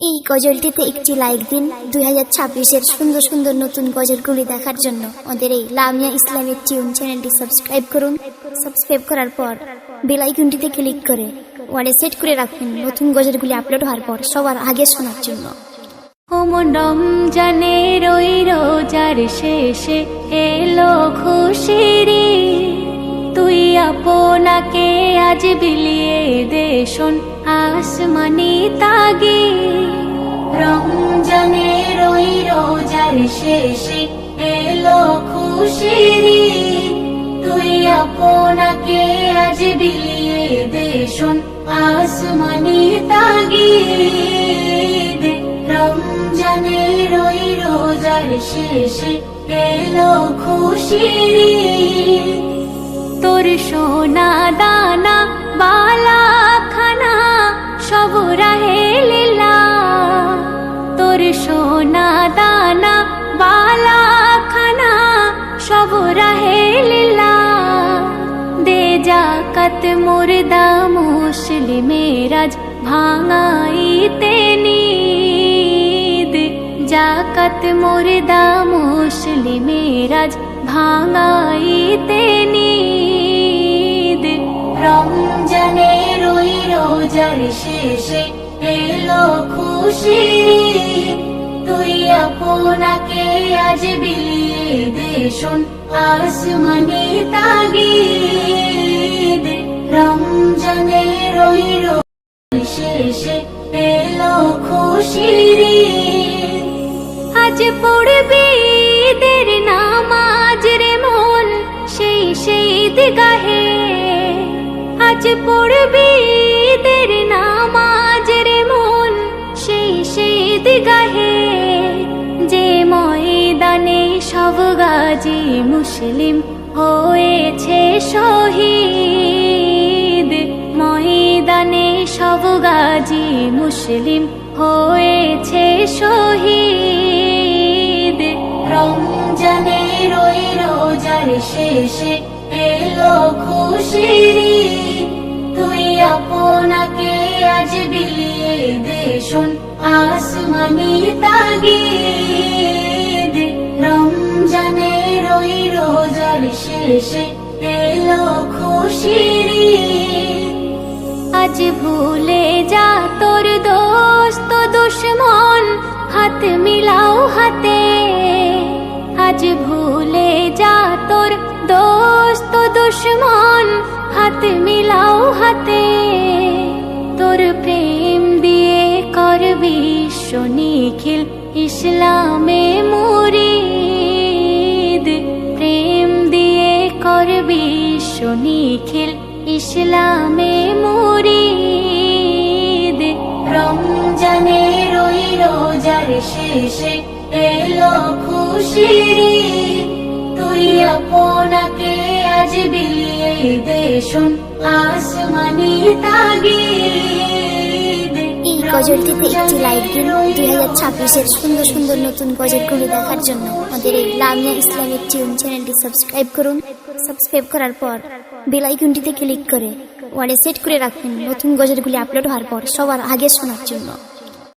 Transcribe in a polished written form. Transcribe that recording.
এই গজলটিতে একটি লাইক দিন। 2026-এর সুন্দর সুন্দর নতুন গজলগুলি দেখার জন্য আমাদের এই লামিয়া ইসলামিক টিউন চ্যানেলটি সাবস্ক্রাইব করুন। সাবস্ক্রাইব করার পর বেল আইকনটিতে ক্লিক করে ওয়ালে সেট করে রাখুন নতুন গজলগুলি আপলোড হওয়ার পর সবার আগে শোনার জন্য। রমজানের ওই রোজার শেষে এলো খুশির তুই আপনাকে আজ বিলিয়ে দে শোন আসমানি তাগি। রমজানের ওই রোজার শেষে এলো খুশির তুই আপনাকে আজ বিলিয়ে দে শোন আসমানি তাগি। রমজানের ওই রোজার শেষে এলো খুশির তোর সোনা দানা বালা খানা সব রাহে লীলা। তোর সোনা দানা বালা খানা সব রাহে লীলা। দে জাকাত মুর্দা মুসলিমেরাজ ভাঙাইতে নিদ। জাকাত মুর্দা মুসলিমেরাজ ভাঙাইতে নিদ। রমজানের ওই রোজার শেষে এলো খুশির তুই আপনাকে আজ বিলিয়ে দে শোন আসমানি তাগিদ। রমজানের ওই রোজার শেষে এলো খুশির আজ পড়বি ঈদের নামাজ রে মন সেই ঈদগাহে। আজ পড়বি ঈদের নামাজ রে মন সেই ঈদগাহে। যে ময়দানে সব গাজী মুসলিম হয়েছে শহীদ। ময়দানে সব গাজী মুসলিম হয়েছে শহীদ। রমজানের ওই রোজার শেষে এলো খুশির তুই আপনাকে আজ বিলিয়ে দে শোন আসমানি তাগিদ। রমজানের ওই রোজার শেষে এলো খুশির আজ ভুলে যা তোর দোস্ত দুশ্মন হাত মিলাও হাতে। আজ ভুলে যা তোর দোস্ত দুশ্মন হাত মিলাও হাতে। তোর প্রেম দিয়ে কর বিশ্ব নিখিল ইসলামে মুরিদ। প্রেম দিয়ে কর বিশ্ব নিখিল ইসলামে মুরিদ। রমজানের ওই রোজার শেষে এলো খুশির তুই আপনাকে আজ বিলিয়ে দে শোন আসমানি তাগিদ। এই গজলটিতে একটি লাইক দিন। 2026-এর সুন্দর সুন্দর নতুন গজলগুলি দেখার জন্য আমাদের এই লামিয়া ইসলামিক টিউন চ্যানেলটি সাবস্ক্রাইব করুন। সাবস্ক্রাইব করার পর বেল আইকনটিতে ক্লিক করে ওয়ালে সেট করে রাখুন নতুন গজলগুলি আপলোড হওয়ার পর সবার আগে শোনার জন্য।